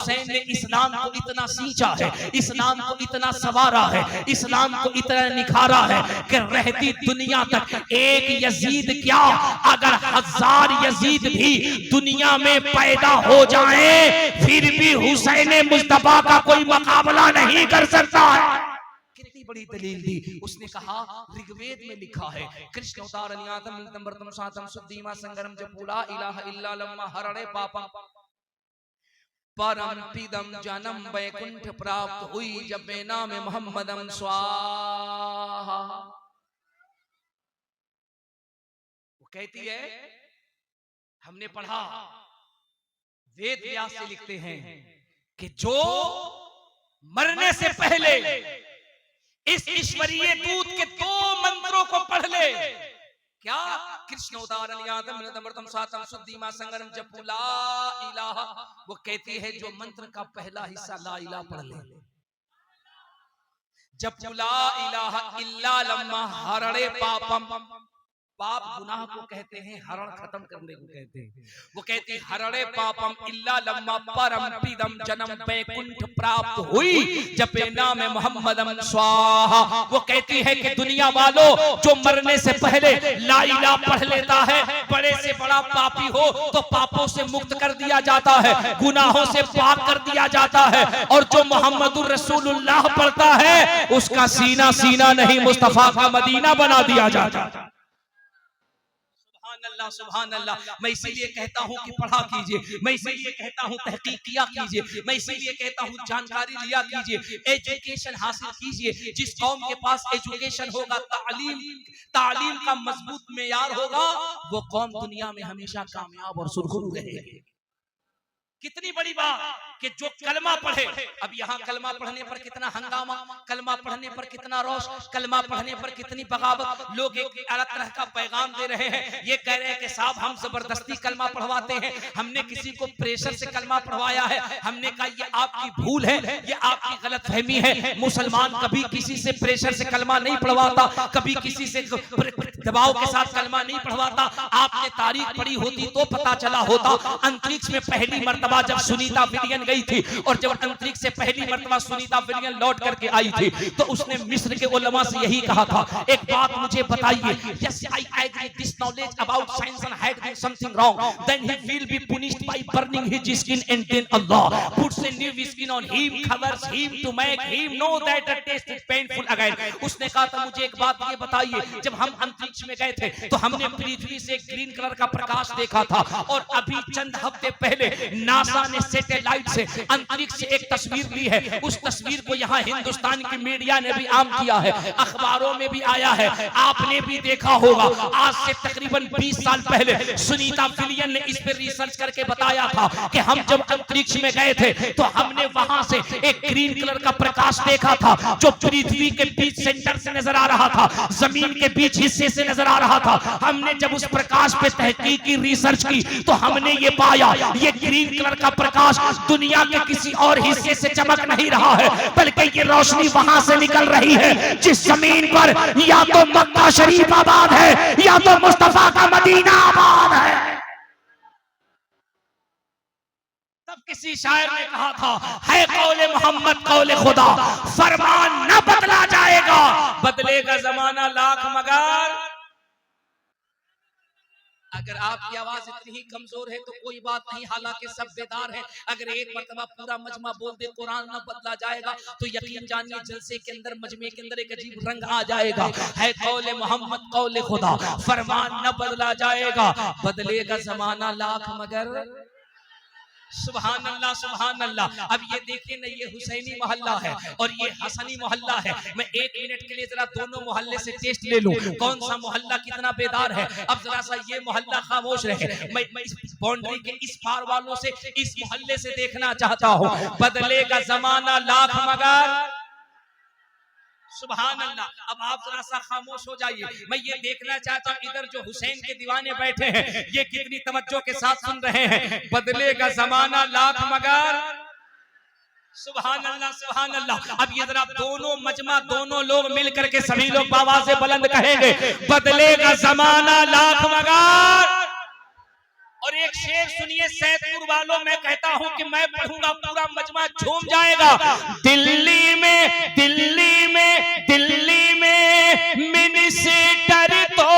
हुसैन ने इस्लाम को इतना सींचा है, इस्लाम को इतना सवारा है, इस्लाम को इतना निखारा है कि रहती दुनिया तक एक यजीद क्या, अगर 1000 यजीद भी दुनिया में पैदा हो जाए फिर भी हुसैन मुस्तफा का कोई मुकाबला नहीं कर सकता है। कितनी बड़ी दलील दी उसने। कहा ऋग्वेद में लिखा है, कृष्ण अवतार अनियातम नंबरतम सातम सुद्दीमा संगरम जपूला इलाहा इल्ला लम्मा हरणे पापम परम पीदम जन्म वैकुंठ प्राप्त हुई जब नाम मोहम्मदम स्वाहा। वो कहती है, हमने पढ़ा वेद व्यास से लिखते हैं कि जो मरने से पहले इस ईश्वरीय दूत के 2 मंत्रों को पढ़ ले, क्या, कृष्ण अवतारम सातम सुद्दीमा संगरम जपू ला इलाहा, वो कहती है जो मंत्र का पहला हिस्सा ला इलाहा पढ़ ले, जपू ला इलाहा इल्ला लम्मा हरणे पापम, पाप गुनाह को कहते हैं, हरण खत्म करने को कहते हैं। वो कहती हरणे पापम इल्ला लम्मा परम पीदम जन्म वैकुंठ प्राप्त हुई जपे नाम मोहम्मदम स्वाहा। वो कहती है कि दुनिया वालों जो मरने से पहले ला इलाहा पढ़ लेता है, बड़े से बड़ा पापी हो तो पापों से मुक्त कर दिया जाता है, गुनाहों से पाक कर दिया जाता है, और जो मोहम्मदुर रसूलुल्लाह पढ़ता है उसका सीना सीना नहीं मुस्तफा का मदीना बना दिया जाता है। सुभान अल्लाह। मैं इसीलिए कहता हूं कि पढ़ा कीजिए, मैं इसीलिए कहता हूं तहकीक किया कीजिए, मैं इसीलिए कहता हूं जानकारी लिया कीजिए, एजुकेशन हासिल कीजिए। जिस कौम के पास एजुकेशन होगा, तालीम का मजबूत मेयार होगा, वो कौम दुनिया में हमेशा कामयाब और सुरखरू रहेगी। कितनी बड़ी बात कि जो कलमा पढ़े, अब यहाँ कलमा पढ़ने पर कितना हंगामा, कलमा पढ़ने पर कितना रोष, कलमा पढ़ने पर कितनी बगावत, लोग एक अलग तरह का पैगाम दे रहे हैं। ये कह रहे हैं कि साहब हम जबरदस्ती कलमा पढ़वाते हैं, हमने किसी को प्रेशर से कलमा पढ़वाया है। हमने कहा ये आपकी भूल है, ये आपकी गलतफहमी है। मुसलमान कभी किसी से प्रेशर से कलमा नहीं पढ़वाता, कभी किसी से दबाव के साथ कलमा नहीं पढ़वाता। आपने तारीख पढ़ी होती तो पता चला होता। अंतरिक्ष में पहली मर्तबा जब सुनीता विलियम गई थी, और जब अंतरिक्ष से पहली मर्तबा सुनीता विलियम लौट करके आई थी, तो उसने मिस्र के उलमा से यही कहा था, एक बात मुझे बताइए, yes I agree this knowledge about science and had done something wrong, then he will be punished by burning his skin, and then Allah puts a new skin on him, covers him to make him know that the taste is painful again। उसने कहा था मुझे एक बात ये बताइए, जब हम अंतरिक्ष में गए थे तो हमने पृथ्वी से ग्रीन कलर का प्रकाश देखा था, और अभी चंद हफ्ते पहले नासा ने सैटेलाइट से अंतरिक्ष से एक तस्वीर ली है। उस तस्वीर को यहाँ हिंदुस्तान की मीडिया ने भी आम किया है, अखबारों में भी आया है, आपने भी देखा होगा। आज से तकरीबन 20 साल पहले सुनीता विलियम ने इस पर रिसर्च करके बताया था कि हम जब अंतरिक्ष में गए थे तो हमने वहां से एक ग्रीन कलर का प्रकाश देखा था, जो पृथ्वी के बीच सेंटर से नजर आ रहा था, जमीन के बीच हिस्से से नजर आ रहा था। हमने जब उस प्रकाश पे तहकीक की, रिसर्च की, तो हमने ये पाया ये ग्रीन कलर का प्रकाश दुनिया के किसी और हिस्से से चमक नहीं रहा है, बल्कि ये रोशनी वहां से निकल रही है जिस जमीन पर या तो मक्का शरीफ आबाद है या तो मुस्तफा का मदीना आबाद है। तब किसी शायर ने कहा था, है कौले मोहम्मद कौले खुदा, फरमान न बदला जाएगा, बदलेगा जमाना लाख मगर। अगर आपकी आवाज इतनी ही कमजोर है तो कोई बात नहीं, हालांकि सब बेदार है। अगर एक मरतबा पूरा मजमा बोल दे कुरान न बदला जाएगा, तो यकीन जानिए जलसे के अंदर, मजमे के अंदर एक अजीब रंग आ जाएगा। है कौले मोहम्मद कौले खुदा, फरमान न बदला जाएगा, बदलेगा जमाना लाख मगर। सुभान अल्लाह सुभान अल्लाह। अब ये देखिए ना, ये हुसैनी मोहल्ला है और ये हसनी मोहल्ला है। मैं 1 मिनट के लिए जरा दोनों मोहल्ले से टेस्ट ले लूं, कौन सा मोहल्ला कितना बेदार है। अब जरा सा ये मोहल्ला खामोश रहे, मैं इस बाउंड्री के इस पार वालों से, इस मोहल्ले से देखना चाहता हूँ। बदलेगा जमाना लाख मगर। सुभान अल्लाह। अब आप जरा सा खामोश हो जाइए, मैं ये देखना चाहता हूँ इधर जो हुसैन के दीवाने बैठे हैं ये कितनी तवज्जो के साथ सुन रहे हैं। बदलेगा जमाना लाख मगर। सुभान अल्लाह सुभान अल्लाह। अब ये जरा दोनों मजमा, दोनों लोग मिल करके सभी लोग आवाज़ से बुलंद कहेंगे, बदलेगा जमाना लाख मगर। और एक शेर सुनिए सैदपुर वालों, मैं कहता हूं कि मैं पढ़ूंगा पूरा मजमा झूम जाएगा। दिल्ली में दिल्ली में दिल्ली में मिनिस्टर तो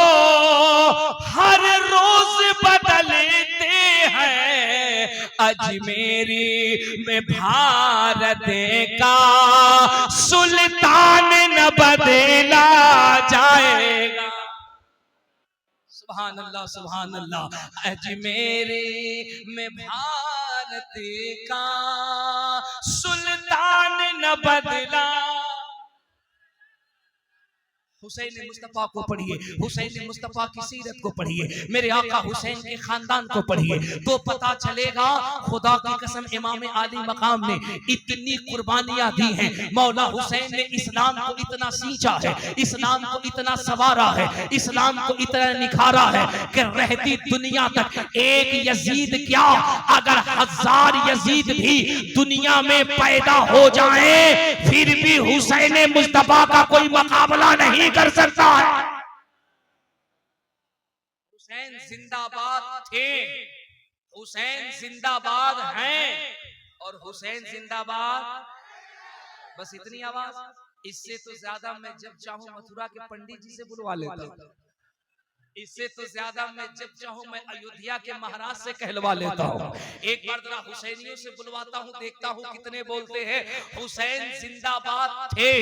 हर रोज बदलते हैं, अजमेरी में भारत का सुल्तान न बदला जाएगा। सुभान अल्लाह सुभान अल्लाह। अजमेरी में भारत का सुल्तान न बदला। हुसैन मुस्तफा को पढ़िए, हुसैन मुस्तफा की सीरत को पढ़िए, मेरे आका हुसैन के खानदान को पढ़िए, तो पता चलेगा खुदा की कसम इमाम आली मकाम ने इतनी कुर्बानियां दी हैं। मौला हुसैन ने इस्लाम को इतना सींचा है, इस्लाम को इतना सवारा है, इस्लाम को इतना निखारा है कि रहती दुनिया तक एक यजीद क्या, अगर 1000 यजीद भी दुनिया में पैदा हो जाए फिर भी हुसैन मुस्तफा का कोई मुकाबला नहीं कर सकता है। हुसैन जिंदाबाद थे, हुसैन जिंदाबाद हैं और हुसैन जिंदाबाद। बस इतनी आवाज, इससे तो ज्यादा मैं जब चाहूं मथुरा के पंडित जी से बुलवा लेता हूं, इससे तो ज्यादा मैं जब चाहूं मैं अयोध्या के महाराज से कहलवा लेता हूं। एक बार जरा हुसैनियों से बुलवाता हूं, देखता हूं कितने बोलते हैं। हुसैन जिंदाबाद थे,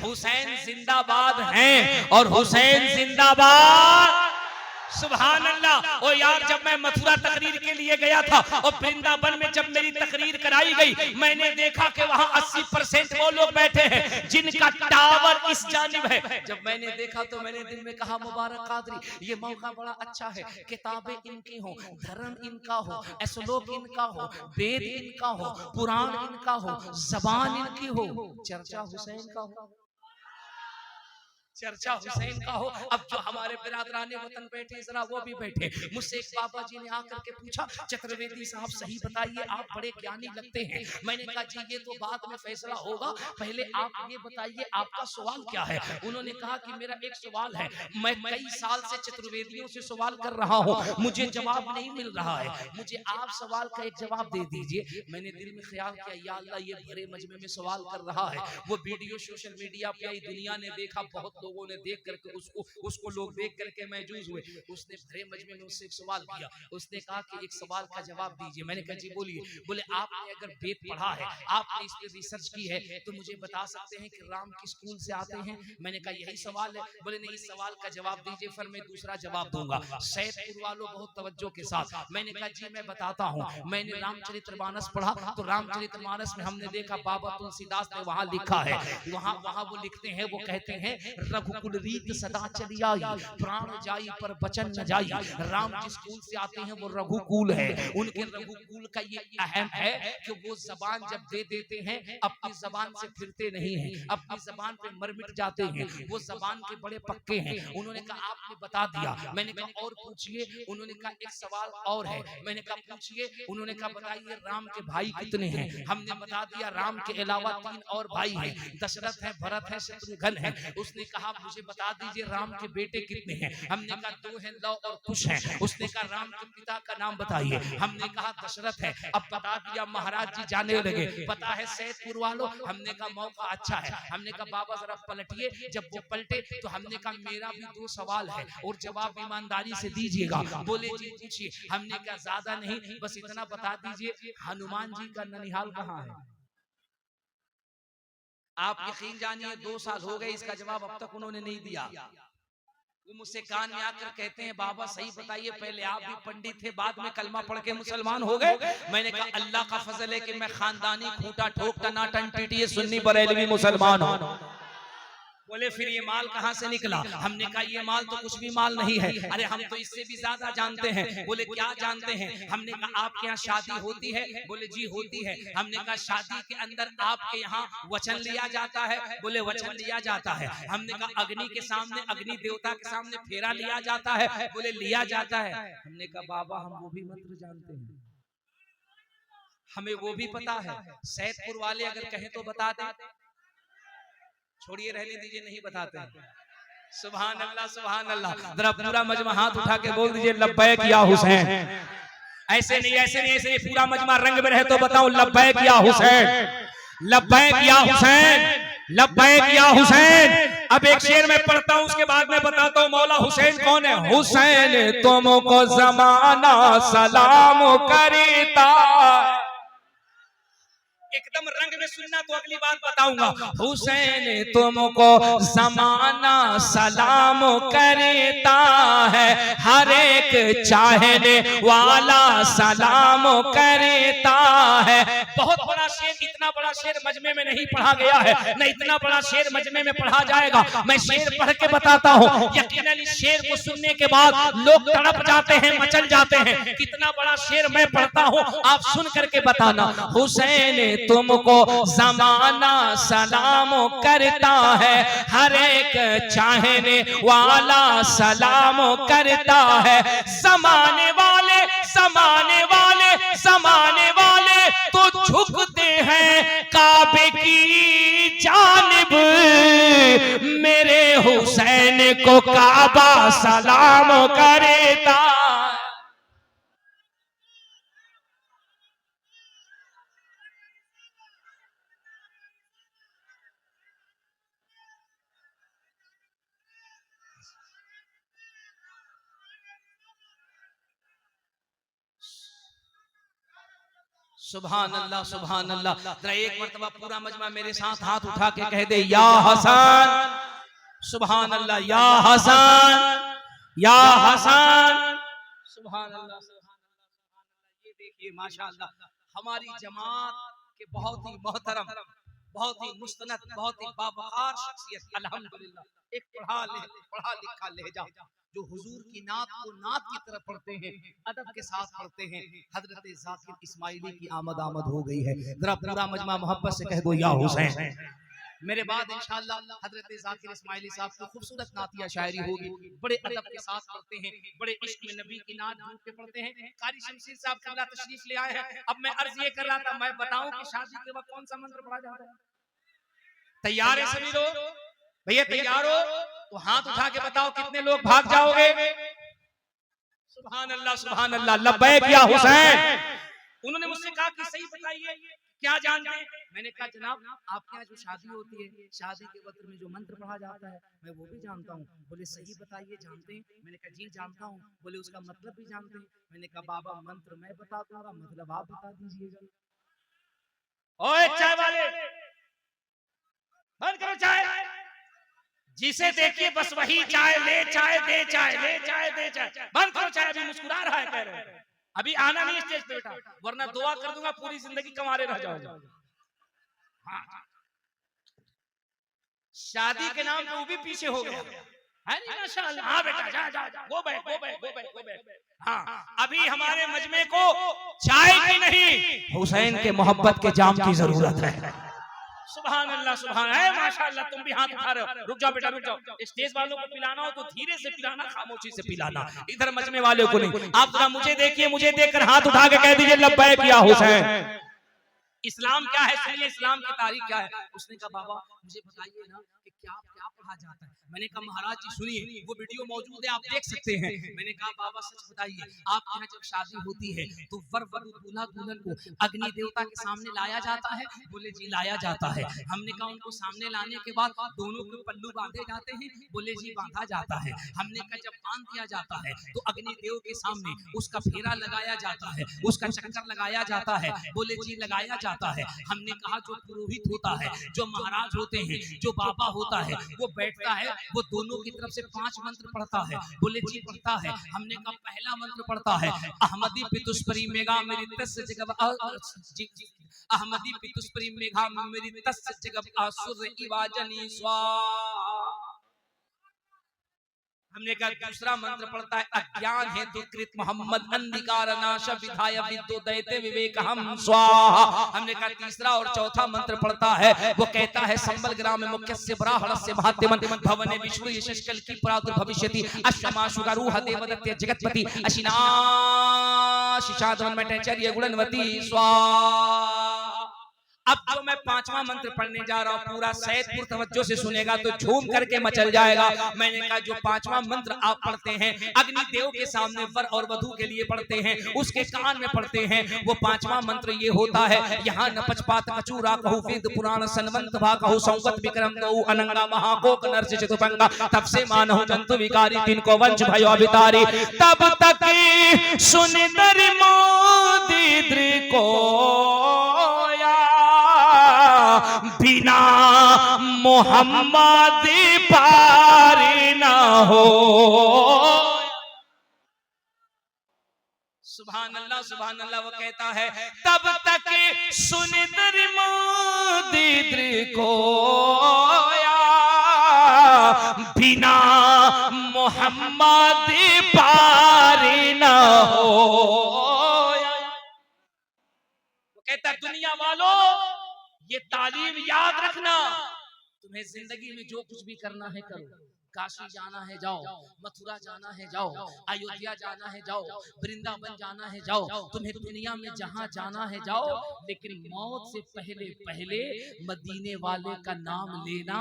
हुसैन जिंदाबाद हैं और हुसैन जिंदाबाद। सुभान अल्लाह। ओ यार, जब मैं मथुरा तकरीर के लिए गया था और वृंदावन में जब मेरी तकरीर कराई गई, मैंने देखा कि वहां 80% वो लोग बैठे हैं जिनका टावर इस जानिब है। जब मैंने देखा तो मैंने दिल में कहा मुबारक कादरी, ये मौका बड़ा अच्छा है, किताबें इनकी हो, धर्म इनका हो, एसलोक इनका हो, वेद इनका हो, पुराण इनका हो, जबान इनकी हो, चर्चा हुसैन का हो, चर्चा हुसैन का हो। अब जो हमारे बिरादराने वतन बैठे जरा वो भी बैठे। मुझसे एक बाबा जी ने आकर के पूछा, चतुर्वेदी साहब सही बताइए, आप बड़े ज्ञानी लगते हैं। मैंने कहा जी ये तो बाद में फैसला होगा, पहले आप ये बताइए आपका सवाल क्या है। उन्होंने कहा कि मेरा एक सवाल है, मैं कई साल से चतुर्वेदियों से सवाल कर रहा हूँ, मुझे जवाब नहीं मिल रहा है, मुझे आप सवाल का एक जवाब दे दीजिए। मैंने दिल में ख्याल किया, या अल्लाह ये भरे मजमे में सवाल कर रहा है। वो वीडियो सोशल मीडिया पे दुनिया ने देखा, बहुत लोगों ने देख करके उसको लोग देख करके महजूज हुए। उसने भरे मजमे में उससे एक सवाल किया, उसने कहा कि एक सवाल का जवाब दीजिए। मैंने कहा जी बोलिए। बोले आपने अगर वेद पढ़ा है, आपने इस पे रिसर्च की है, तो मुझे बता सकते हैं कि राम किस स्कूल से आते हैं। मैंने कहा यही सवाल है। बोले नहीं, इस सवाल का जवाब दीजिए, फिर मैं दूसरा जवाब दूंगा। सैदपुर वालों बहुत तवज्जो के साथ। मैंने कहा जी मैं बताता हूँ, मैंने रामचरितमानस पढ़ा, तो रामचरितमानस में हमने देखा बाबा तुलसीदास ने वहां लिखा है, वहां वो लिखते हैं, वो कहते हैं रघुकुल रीत सदा चली आई, प्राण जाई पर बचन न जाई। राम जिस कुल से आते हैं वो रघुकुल है। उनके रघुकुल का ये अहम है कि वो जबान जब दे देते हैं अपनी जबान से फिरते नहीं हैं, अपनी जबान पे मर मिट जाते हैं, वो जबान के बड़े पक्के हैं। उन्होंने कहा आपने बता दिया। मैंने कहा और पूछिए। उन्होंने कहा एक सवाल और है। मैंने कहा पूछिए। उन्होंने कहा बताइए राम के भाई कितने हैं। हमने बता दिया राम के अलावा 3 और भाई हैं, दशरथ है, भरत है, शत्रुघ्न है। उसने कहा मुझे बता दीजिए राम के बेटे कितने हैं। हमने कहा 2 हैं, लव और कुश हैं। उसने कहा राम के पिता का नाम बताइए। हमने कहा दशरथ है। अब बता दिया। महाराज जी जाने लगे, पता है सैदपुर वालों। हमने कहा मौका अच्छा है। हमने कहा बाबा जरा पलटिए। जब वो पलटे तो हमने कहा मेरा भी 2 सवाल है और जवाब ईमानदारी से दीजिएगा। बोले जी पूछिए। हमने कहा ज्यादा नहीं, बस इतना बता दीजिए हनुमान जी का ननिहाल कहाँ है। आप यकीन जानिए 2 साल हो गए, इसका जवाब अब तक उन्होंने नहीं दिया। वो मुझसे कान में आकर कहते हैं बाबा सही बताइए, पहले आप भी पंडित थे, बाद में कलमा पढ़ के मुसलमान हो गए। मैंने कहा अल्लाह का फजल है कि मैं खानदानी खूंटा ठोक टनाटन टीटीए सुन्नी बरेलवी मुसलमान हूं। बोले फिर ये माल कहां से निकला। हमने कहा ये माल तो कुछ भी माल नहीं है। अरे हम तो इससे भी ज्यादा जानते हैं। बोले क्या जानते हैं। हमने कहा आपके यहाँ शादी होती है। बोले जी होती है। हमने कहा शादी के अंदर आपके यहाँ वचन लिया जाता है। बोले वचन लिया जाता है। हमने कहा अग्नि के सामने, अग्नि देवता के सामने फेरा लिया जाता है। बोले लिया जाता है। हमने कहा बाबा हम वो भी मंत्र जानते हैं, हमें वो भी पता है। सैदपुर वाले अगर कहें तो बता दें, छोड़िए रहने दीजिए, नहीं बताते हैं। सुभान अल्लाह सुभान अल्लाह। जरा पूरा मजमा हाथ उठा के बोल दीजिए लब्बैक या हुसैन। ऐसे नहीं, ऐसे नहीं, ऐसे नहीं, पूरा मजमा रंग में रहे तो बताओ लब्बैक या हुसैन, लब्बैक या हुसैन, लब्बैक या हुसैन। अब एक शेर में पढ़ता हूं, उसके बाद में बताता हूं मौला हुसैन कौन है। हुसैन तुमको जमाना सलाम करता, एकदम रंग में सुनना तो अगली बात बताऊंगा। हुसैन तुमको जमाना सलाम करता है, हर एक चाहने वाला सलाम करता है। बहुत बड़ा शेर, इतना बड़ा शेर मजमे में नहीं पढ़ा गया है, न इतना बड़ा शेर मजमे में पढ़ा जाएगा। मैं शेर पढ़ के बताता हूँ, यकीनन इस शेर को सुनने के बाद लोग तड़प जाते हैं, मचल जाते हैं। कितना बड़ा शेर मैं पढ़ता हूँ, आप सुन करके बताना। हुसैन तुमको जमाना सलाम करता है, हर एक चाहने वाला सलाम करता है। जमाने वाले, जमाने वाले, जमाने वाले तो झुकते हैं काबे की जानिब, मेरे हुसैन को काबा सलाम करता। सुभान अल्लाह, सुभान अल्लाह। जरा एक मर्तबा पूरा मजमा मेरे साथ हाथ उठा के कह दे या हसन। सुभान अल्लाह, या हसन, या हसन। सुभान अल्लाह, सुभान अल्लाह। ये देखिए माशाअल्लाह, हमारी जमात के बहुत ही मोहतरम, बहुत ही मुस्तनद, बहुत ही बावकार शख्सियत अल्हम्दुलिल्लाह। एक पढ़ा लिखा लहजा जो हुजूर की नात को नात की तरफ पढ़ते हैं, अदब के साथ पढ़ते हैं। हजरत जाकिर इस्माइली की आमद हो गई है। जरा पूरा मजमा मोहब्बत से कह दो या हुसैन। मेरे बाद इंशाअल्लाह हजरत जाकिर इस्माइली साहब की खूबसूरत नातिया शायरी होगी, बड़े अदब के साथ पढ़ते हैं, बड़े इश्क में नबी की नात झूम के पढ़ते हैं। कारी शमशीर साहब किबला तशरीफ ले आए हैं। अब मैं अर्ज ये कर रहा था, मैं बताऊं कि शादी के वक्त कौन सा मंत्र पढ़ा जाता है? तैयार है सभी लोग? भैया तैयार हो तो हाथ उठा के बताओ कितने लोग भाग जाओगे। सुभान अल्लाह, सुभान अल्लाह। लब्बैक या हुसैन। उन्होंने मुझसे कहा कि सही बताइए क्या जानते हैं? मैंने कहा जनाब आपके यहाँ जो शादी होती है, शादी के वक्त में जो मंत्र पढ़ा जाता है मैं वो भी जानता हूँ। बोले सही बताइए, जानते हैं? मैंने कहा जी जानता हूँ। बोले उसका मतलब भी जानते हैं? मैंने कहा बाबा मंत्र मैं बता दूंगा, मतलब आप बता दीजिएगा। ओए चाय वाले, बंद करो चाय। जिसे देखिए बस वही चाय ले, चाय दे, चाय ले, चाय दे, चाय। बंद करो चाय। अभी मुस्कुरा रहा है, कह रहे हैं अभी आना नहीं स्टेज पे बेटा, वरना दुआ कर दूंगा पूरी जिंदगी कमारे रह जाओगे। हाँ, शादी के नाम पे वो भी पीछे हो गया है नहीं माशाअल्लाह। हाँ बेटा जा जा जा, go back, go back, go back, go back. हाँ, अभी हमारे मजमे को चाय की नहीं हुसैन के मोहब्बत के जाम की जरूरत है। सुभान अल्लाह, सुभान है माशाअल्लाह। तुम भी हाथ उठा रहे हो, रुक जाओ बेटा, रुक जाओ। स्टेज वालों को पिलाना हो तो धीरे से पिलाना, खामोशी से पिलाना, इधर मजमे वालों को नहीं। आप जरा मुझे देखिए, मुझे देखकर हाथ उठा के कह दीजिए लब्बैक या हुसैन। इस्लाम क्या है सुनिए, इस्लाम की तारीख क्या है। उसने कहा बाबा मुझे बताइए ना कि क्या क्या पढ़ा जाता है। मैंने कहा महाराज जी सुनिए, वो वीडियो मौजूद है, आप देख सकते हैं। मैंने कहा बाबा सच बताइए, आपके यहाँ जब शादी होती है तो वर वधू दूल्हा दुल्हन को अग्नि देवता के सामने लाया जाता है? बोले जी लाया जाता है। हमने कहा उनको सामने लाने के बाद दोनों के पल्लू बांधे जाते हैं? बोले जी बांधा जाता है। हमने कहा जब बांध दिया जाता है तो अग्नि देव के सामने उसका फेरा लगाया जाता है, उसका चक्कर लगाया जाता है? बोले जी लगाया जाता है। हमने कहा जो पुरोहित होता है, जो महाराज होते हैं, जो बाबा होता है, वो बैठता है, वो दोनों की तरफ से 5 मंत्र पढ़ता है? बोले जी पढ़ता है। हमने कहा पहला मंत्र पढ़ता है अहमदी पितुस्परी मेगा मेरी तस जगब अहमदी पितुस्परी मेगा मेरी तस जगब आसुर इवाजनी स्वा। हमने कहा दूसरा मंत्र पढ़ता है अज्ञान हेतु कृत मोहम्मद अंधिकार नाश विधाय विद्योदयते विवेक हम स्वाहा। हमने कहा तीसरा और चौथा मंत्र पढ़ता है, वो कहता है संबल ग्राम में मुख्य से ब्राह्मणस्य महात्यमन भवने विष्णु यशकल की प्रादुर्भविष्यति अश्वमा शुगारूह देवदत्य जगतपति अशिना शिशादवन में टैचर्य गुणनवती स्वाहा। अब जो मैं पांचवा मंत्र पढ़ने जा रहा हूँ पूरा सैदपुर तवज्जो से सुनेगा तो झूम करके मचल जाएगा। मैंने कहा जो पांचवा मंत्र आप पढ़ते हैं अग्निदेव के सामने वर और वधू के लिए पढ़ते हैं, उसके कान में पढ़ते हैं, वो पांचवा मंत्र ये होता है, यहाँ न पचपात कचूरा कहू वेद पुराण सनवंत भा कहू संवत विक्रम कहू अनंगा महाकोक नरसिंह चतुरंगा तब से मानव जंतु विकारी तिनको वंश भयो अभितारी तब तक सुनिदर मोदी को बिना मोहम्मद पार न हो। सुभान अल्लाह वो कहता है तब तक सुनिदर मोदी को बिना मोहम्मद पार न हो। वो कहता दुनिया वालों ये तालीम याद रखना, तुम्हें जिंदगी में जो कुछ भी करना है करो, काशी जाना है जाओ, मथुरा जाना है जाओ, अयोध्या जाना है जाओ, वृंदावन जाना है जाओ, तुम्हें दुनिया में जहां जाना है जाओ, लेकिन मौत से पहले पहले मदीने वाले का नाम लेना।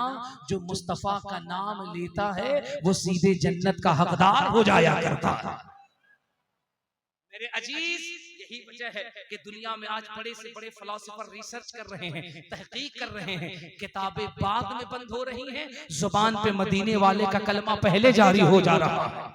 जो मुस्तफा का नाम लेता है वो सीधे जन्नत का हकदार हो जाया करता है। मेरे अजीज यही वजह है कि दुनिया में आज बड़े से बड़े फिलोसोफर रिसर्च कर रहे हैं, तहकीक कर रहे हैं, किताबें बाद में बंद हो रही हैं, जुबान पे मदीने वाले का कलमा पहले जारी हो जा रहा है।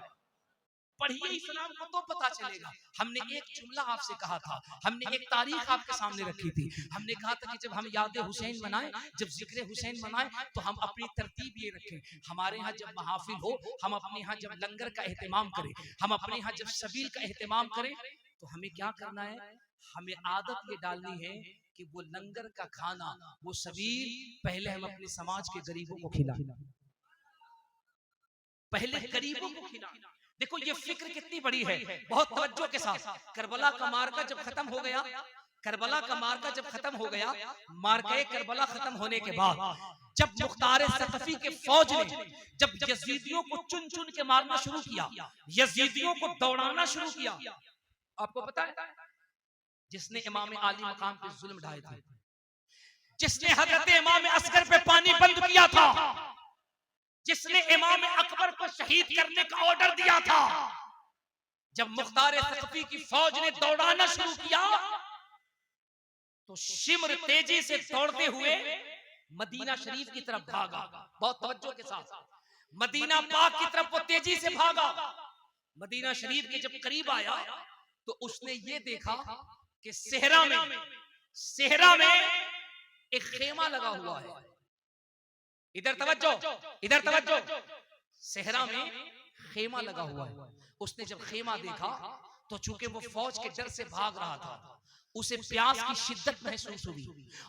पढ़िए इस्लाम को तो पता चलेगा। हमने एक जुमला आपसे कहा था, हमने एक तारीख आपके सामने रखी थी, हमने कहा था कि जब हम याद हुसैन मनाएं, जब जिक्र हुसैन मनाएं तो हम अपनी तरतीब ये रखें। हमारे यहाँ जब महाफिल हो, हम अपने यहाँ जब लंगर का एहतमाम करें, हम अपने यहाँ जब सबील का एहतमाम करें, तो हमें क्या करना है, हमें आदत ये डालनी है कि वो लंगर का खाना, वो सबील पहले हम अपने समाज के गरीबों को खिलाएं, पहले गरीबों को खिलाएं। देखो ये फिक्र कितनी बड़ी है, बहुत तवज्जो के साथ। करबला का मार्का जब खत्म हो गया, करबला का मार्का जब खत्म हो गया, मार्का करबला खत्म होने के बाद जब मुख्तार सक़फ़ी के फौज ने जब यजीदियों को चुन चुन के मारना शुरू किया, यजीदियों को दौड़ाना शुरू किया, आपको पता है जिसने इमाम आली मकाम पे जुल्म ढाए थे, जिसने हजरत इमाम असगर पे पानी बंद किया था, जिसने इमाम अकबर को शहीद करने का ऑर्डर दिया था, जब मुख्तार सक़फ़ी की फौज ने दौड़ाना शुरू किया तो शिमर तेजी से दौड़ते हुए मदीना शरीफ की तरफ भागा। बहुत तवज्जो के साथ मदीना पाक की तरफ वो तेजी से भागा। मदीना शरीफ के जब करीब आया तो उसने ये देखा कि सेहरा में एक खेमा लगा हुआ है। इधर तवज्जो, इधर तवज्जो, सेहरा में खेमा लगा हुआ है। उसने जब खेमा देखा तो चूंकि वो फौज के डर से भाग रहा था, उसे प्यास की शिद्दत महसूस हुई,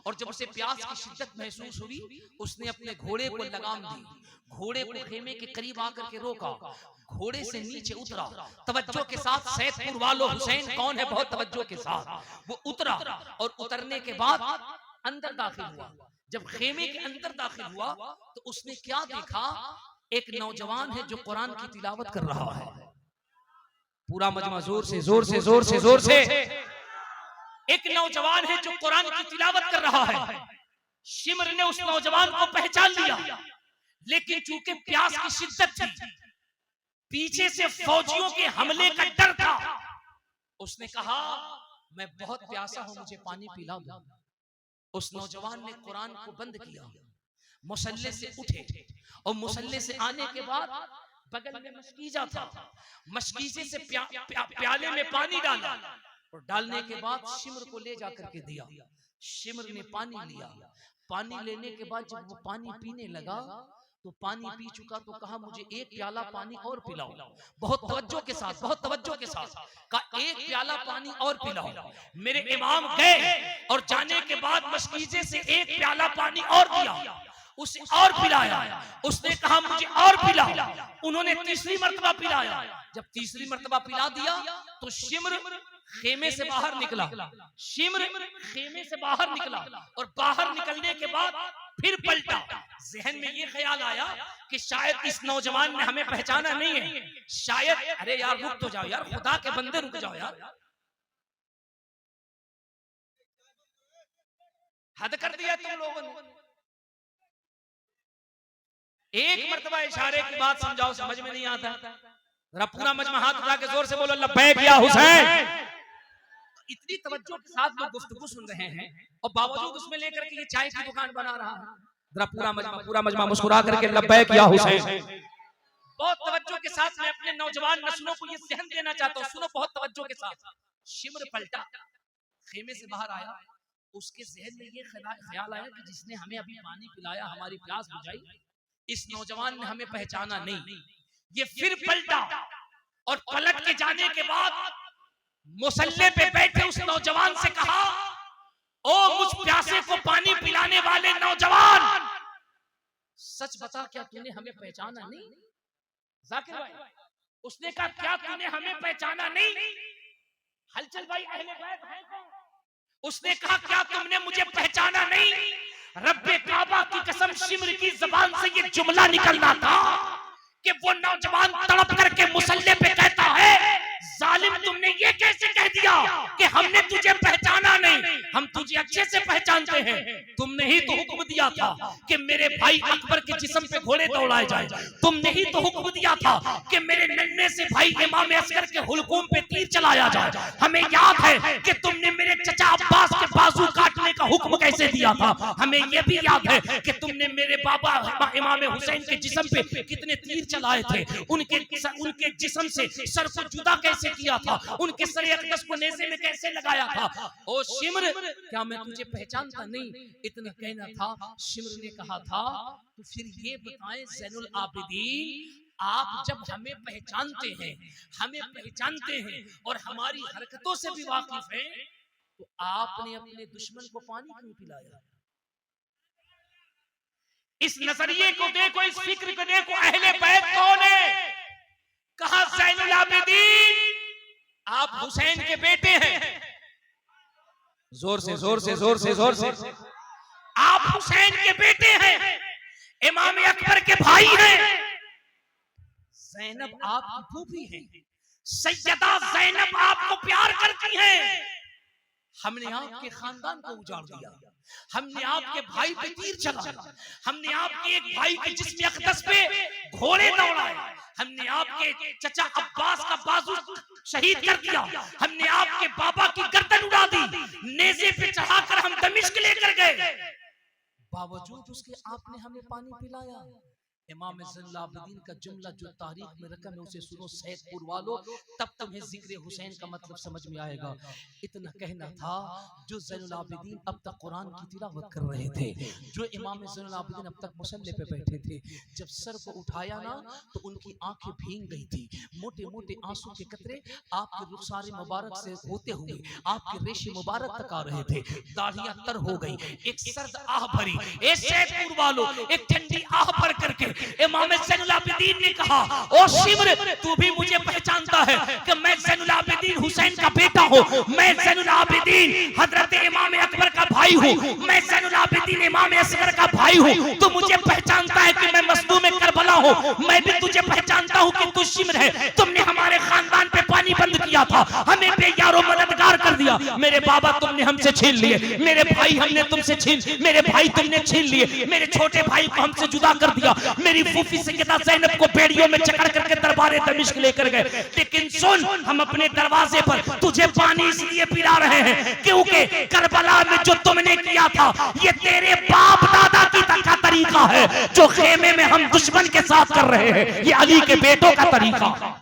और जब उसे प्यास की शिद्दत महसूस हुई उसने अपने घोड़े को लगाम दी, घोड़े को खेमे के करीब आकर के रोका, घोड़े से नीचे उतरा। तवज्जो के साथ सैदपुर वालों, हुसैन कौन है, बहुत तवज्जो के साथ वो उतरा, और उतरने के बाद अंदर दाखिल हुआ। जब खेमे के अंदर दाखिल हुआ तो उसने क्या देखा, एक नौजवान है जो कुरान की तिलावत कर रहा है। पूरा मजमा जोर से जोर से जोर से जोर से, एक नौजवान है जो कुरान की तिलावत कर रहा है। शिमर ने उस नौजवान को पहचान लिया, लेकिन चूंकि प्यास की शिद्दत थी, पीछे से फौजियों के हमले का डर था, उसने कहा मैं बहुत प्यासा हूं, मुझे पानी पिला दो। उस नौजवान ने कुरान को बंद किया, मुसल्ले से उठे, और मुसल्ले से आने के बाद बगल में मशकीजा था, मशकीजे से प्याले में पानी डाला, और डालने के बाद शिमर को ले जाकर के दिया। शिमर ने पानी लिया, पानी लेने के बाद जब वो पानी पीने लगा तो पानी पी चुका तो कहा मुझे एक प्याला पानी और पिलाओ। बहुत तवज्जो के साथ, बहुत तवज्जो के साथ कहा एक प्याला पानी और पिलाओ। मेरे इमाम गए और जाने के बाद मशकीजे से एक प्याला पानी और दिया, उसे और पिलाया। उसने कहा मुझे और पिलाओ, उन्होंने तीसरी मर्तबा पिलाया। जब तीसरी मर्तबा पिला दिया तो शिमर खेमे से बाहर निकला, शिमर खेमे से बाहर निकला, और बाहर निकलने के बाद फिर पलटा। जहन में ये ख्याल आया कि शायद इस नौजवान ने हमें पहचाना नहीं है, शायद, अरे यार रुक तो जाओ यार, खुदा के बंदे रुक जाओ यार। हद कर दिया तुम लोगों ने। एक मर्तबा इशारे की बात समझाओ, समझ में नहीं आता। जरा पूरा मजमा हाथ उठा के जोर से बोलो लब्बैक या हुसैन। इतनी तवज्जो के साथ लोग गुफ्तगू सुन रहे हैं और बावजूद उसमें लेकर के ये चाय की दुकान बना रहा है। जरा पूरा मजमा मुस्कुरा करके लब्बैक या हुसैन। बहुत तवज्जो के साथ मैं अपने नौजवान नस्लों को ये ज़हन देना चाहता हूँ, सुनो बहुत तवज्जो के साथ। शिम्र पलटा, खेमे से बाहर आया, उसके ज़हन में ये ख्याल आया कि जिसने हमें अभी पानी पिलाया, हमारी प्यास बुझाई, इस नौजवान ने हमें पहचाना नहीं। ये फिर पलटा और पलट के जाने के बाद मुसल्ले पे बैठे उस नौजवान से कहा, ओ मुझ प्यासे को पानी पिलाने वाले नौजवान, सच बता क्या तूने हमें पहचाना नहीं? जाकिर भाई, उसने कहा क्या तूने हमें पहचाना नहीं? हलचल भाई अहले बैत हैं कौन? उसने कहा क्या तुमने मुझे पहचाना नहीं? रब्बे काबा की कसम, शिम्र की ज़बान से ये जुमला निकलना था कि वो नौजवान तड़प करके मुसल्ले पे कहता है, जालिम तुमने ये कैसे कह दिया कि हमने तुझे पहचाना नहीं? हम तुझे अच्छे से पहचानते हैं। तुमने ही तो हुक्म दिया था कि मेरे भाई अकबर के जिस्म पे घोड़े दौड़ाए जाए। तुमने ही तो हुक्म दिया था कि मेरे नन्हे से भाई इमाम असगर के हुलकूम पे तीर चलाया जाए। हमें याद है कि तुमने मेरे चचा अब्बास के बाजू काटने का हुक्म कैसे दिया था। हमें यह भी याद है कि तुमने मेरे बाबा इमाम हुसैन के जिस्म पे कितने तीर चलाए थे। उनके जिस्म से सर को जुदा कैसे किया था, उनके सर अक़दस को नेज़े में कैसे लगाया था। ओ शिम्र, क्या मैं तुझे पहचानता नहीं? इतना कहना था। शिम्र ने कहा था, तो फिर ये बताएं ज़ैनुल आबिदीन, आप जब हमें पहचानते हैं और हमारी हरकतों से भी वाकिफ हैं, तो आपने अपने दुश्मन को पानी क्यों पिलाया? इस नजरिए को देखो, इस फिक्र को देखो। अहले बैत कौन है? कहा ज़ैनुल आबिदीन, आप हुसैन के बेटे हैं। जोर से जोर से जोर से जोर से, आप हुसैन के बेटे हैं, इमाम अकबर के भाई हैं। ज़ैनब आपकी फूफी है, सैयदा ज़ैनब आपको प्यार करती हैं। हमने आपके खानदान को उजाड़ दिया, हमने आपके भाई पे तीर चलाया, हमने आपके एक भाई के जिस्म अक़दस पे घोड़े दौड़ाए, हमने आपके चचा अब्बास का बाजू शहीद कर दिया, हमने आपके बाबा की गर्दन उड़ा दी, नेज़े पे चढ़ाकर हम दमिश्क लेकर गए, बावजूद उसके आपने हमें पानी पिलाया। इमाम ज़ैनुल आबिदीन का जुमला जो तारीख में रकम है उसे सुनो सैदपुर वालों, तब तुम्हें जिक्र हुसैन का मतलब समझ में आएगा। इतना कहना था, जो ज़ैनुल आबिदीन अब तक कुरान की तिलावत कर रहे थे, जो इमाम ज़ैनुल आबिदीन अब तक मुसल्ले पे बैठे थे, जब सर को उठाया ना तो उनकी आंखें भीग गई थी। मोटे मोटे आंसू के कतरे आपके रुखसारे मुबारक से होते हुए आपके रेशे मुबारक तक आ रहे थे। दाढ़ियां तर हो गई, एक सर्द आह भरी, ए सैदपुर वालों, एक ठंडी आह भर करके इमाम ज़ैनुल आबिदीन ने कहा, ओ शिम्र, तू भी मुझे पहचानता है कि मैं ज़ैनुल आबिदीन हुसैन का बेटा हूँ, मैं ज़ैनुल आबिदीन हजरत इमाम अकबर का भाई हूँ, मैं ज़ैनुल आबिदीन इमाम असगर का भाई हूँ। तू मुझे पहचानता है कि मैं मज़लूम करबला हूँ, मैं भी तुझे पहचानता हूँ कि तू शिम्र है। तुमने हमारे खानदान पे पानी बंद किया था, हमें बेयारो मददगार कर दिया। मेरे बाबा तुमने हमसे छीन लिए, मेरे भाई हमने तुमसे मेरे भाई तुमने छीन लिए, मेरे छोटे भाई को हमसे जुदा कर दिया, मेरी फूफी सैयदा ज़ैनब को बेड़ियों में जकड़ करके दरबारे दमिश्क लेकर गए। लेकिन सुन, हम अपने दरवाजे पर तुझे पानी इसलिए पिला रहे हैं क्योंकि करबला में जो तुमने किया था ये तेरे बाप दादा की का तरीका है, जो खेमे में हम दुश्मन के साथ कर रहे हैं, ये अली के बेटों का तरीका।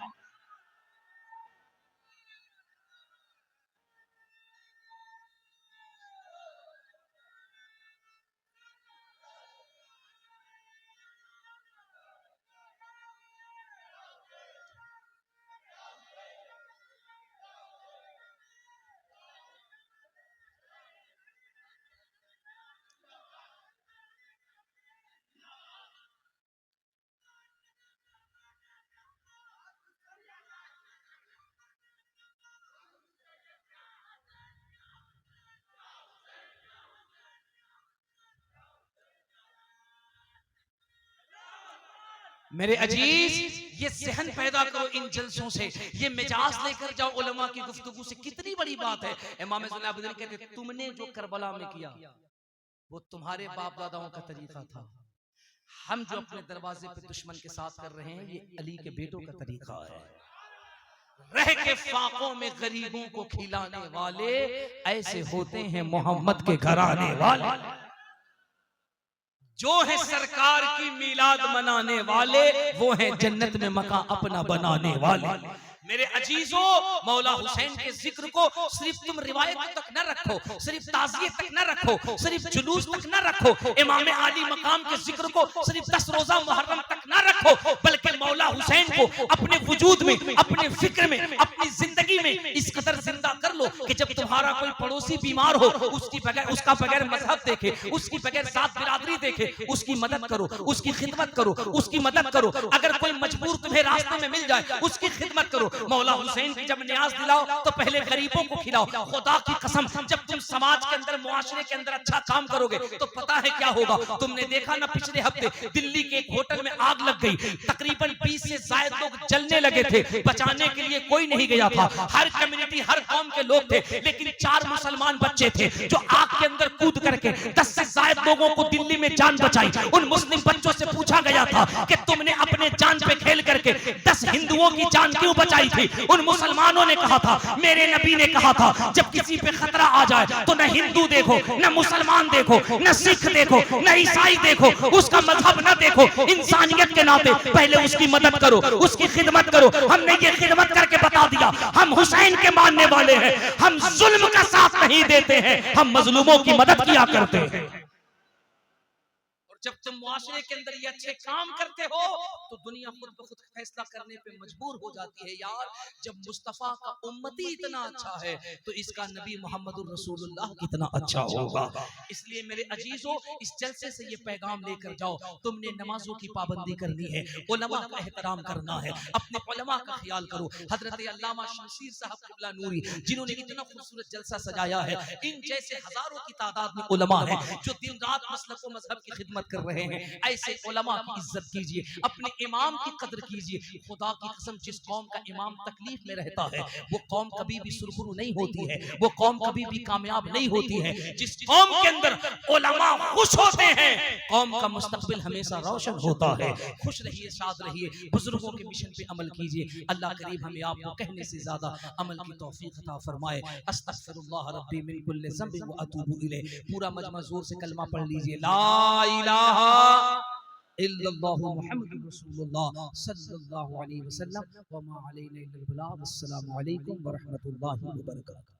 मेरे अजीज, ये ज़हन पैदा करो इन जलसों से, ये मिजाज लेकर जाओ उलमा की गुफ्तगू से। कितनी बड़ी बात है। इमाम ज़ैनुल आबिदीन कहते तुमने जो करबला में किया वो तुम्हारे बाप दादाओं का तरीका था। हम जो अपने दरवाजे पे दुश्मन के साथ कर रहे हैं, ये अली के बेटों का तरीका है। रह के फाकों में गरीबों को खिलाने वाले ऐसे होते हैं मोहम्मद के घराने वाले। जो है सरकार की मीलाद मनाने वाले, वो है जन्नत में मकान अपना बनाने वाले। मेरे अजीजों, मौला हुसैन के जिक्र को सिर्फ तुम रिवायत तक न रखो, सिर्फ ताज़िये तक न रखो, सिर्फ जुलूस तक न रखो, इमाम आली मकाम के जिक्र को सिर्फ 10 रोजा मुहर्रम तक न रखो, बल्कि मौला हुसैन को अपने वजूद में, अपने फिक्र में, अपनी जिंदगी में इस कदर जिंदा कर लो कि जब तुम्हारा कोई पड़ोसी बीमार हो, उसका बगैर मजहब देखे, उसकी बगैर जात बिरादरी देखे, उसकी मदद करो, उसकी खिदमत करो, उसकी मदद करो। अगर कोई मजबूर तुम्हें रास्ते में मिल जाए, उसकी खिदमत करो। मौला हुसैन की जब न्याज दिलाओ तो पहले गरीबों को खिलाओ। खुदा की कसम, जब तुम समाज के अंदर, मुआशरे के अंदर अच्छा काम करोगे तो पता है क्या होगा। तुमने देखा ना, पिछले हफ्ते दिल्ली के एक होटल में आग लग गई, तकरीबन 20 से ज्यादा लोग जलने लगे थे, बचाने के लिए कोई नहीं गया था। हर कम्युनिटी, हर कौम के लोग थे, लेकिन 4 मुसलमान बच्चे थे जो आग के अंदर कूद करके 10 से ज्यादा लोगों को दिल्ली में जान बचाई। उन मुस्लिम बच्चों से पूछा गया था कि तुमने अपने जान पे खेल करके 10 हिंदुओं की जान क्यों बचाई थी? उन मुसलमानों ने कहा था, मेरे नबी ने कहा था, जब किसी पे खतरा आ जाए तो न हिंदू देखो, न मुसलमान देखो, न सिख देखो, न ईसाई देखो, उसका मजहब न देखो, इंसानियत के नाते पहले उसकी मदद करो, उसकी खिदमत करो। हमने ये खिदमत करके बता दिया, हम हुसैन के मानने वाले हैं, हम जुल्म का साथ नहीं देते हैं, हम मजलूमों की मदद किया करते हैं। जब तुम मुआशरे के अंदर ये अच्छे काम करते हो तो दुनिया खुद ब खुद फैसला करने पे मजबूर हो जाती है। यार, जब मुस्तफा का उम्मती इतना अच्छा है तो इसका नबी मोहम्मद रसूलुल्लाह कितना अच्छा होगा। इसलिए मेरे अजीजों, इस जलसे से ये पैगाम लेकर जाओ, तुमने नमाजों की पाबंदी करनी है, उलमा का एहतराम करना है, अपने उलमा का ख्याल करो। हजरत अल्लामा शमशीर साहब क़िबला नूरी, जिन्होंने इतना खूबसूरत जलसा सजाया है, इन जैसे हजारों की तादाद में उलमा है जो दिन रात मसलक व मजहब की खिदमत कर रहे हैं। ऐसे उलमा की इज्जत कीजिए, अपने इमाम की कदर कीजिए। खुदा की कसम, जिस कौम का इमाम तकलीफ में रहता है वो कौम कभी भी सुरखरू नहीं होती है, वो कौम कभी भी कामयाब नहीं होती है। जिस कौम के अंदर उलमा खुश होते हैं, कौम का मुस्तकबिल हमेशा रोशन होता है। खुश रहिए, साथ रहिए, बुजुर्गों के मिशन पे अमल कीजिए। अल्लाह करीब हमें आपको कहने से ज्यादा अमल की तौफीक अता फरमाए। अस्तगफिरुल्लाह रब्बी मिन कुल्लि ज़ंबिन व अतूबु इलैह। पूरा मजमा जोर से कलमा पढ़ लीजिए, ला इलाहा इल्लल्लाहु मुहम्मदुर रसूलुल्लाह सल्लल्लाहु अलैहि वसल्लम व मा अलैना इल्लल बलाग। अस्सलामु अलैकुम व रहमतुल्लाहि व बरकातहू।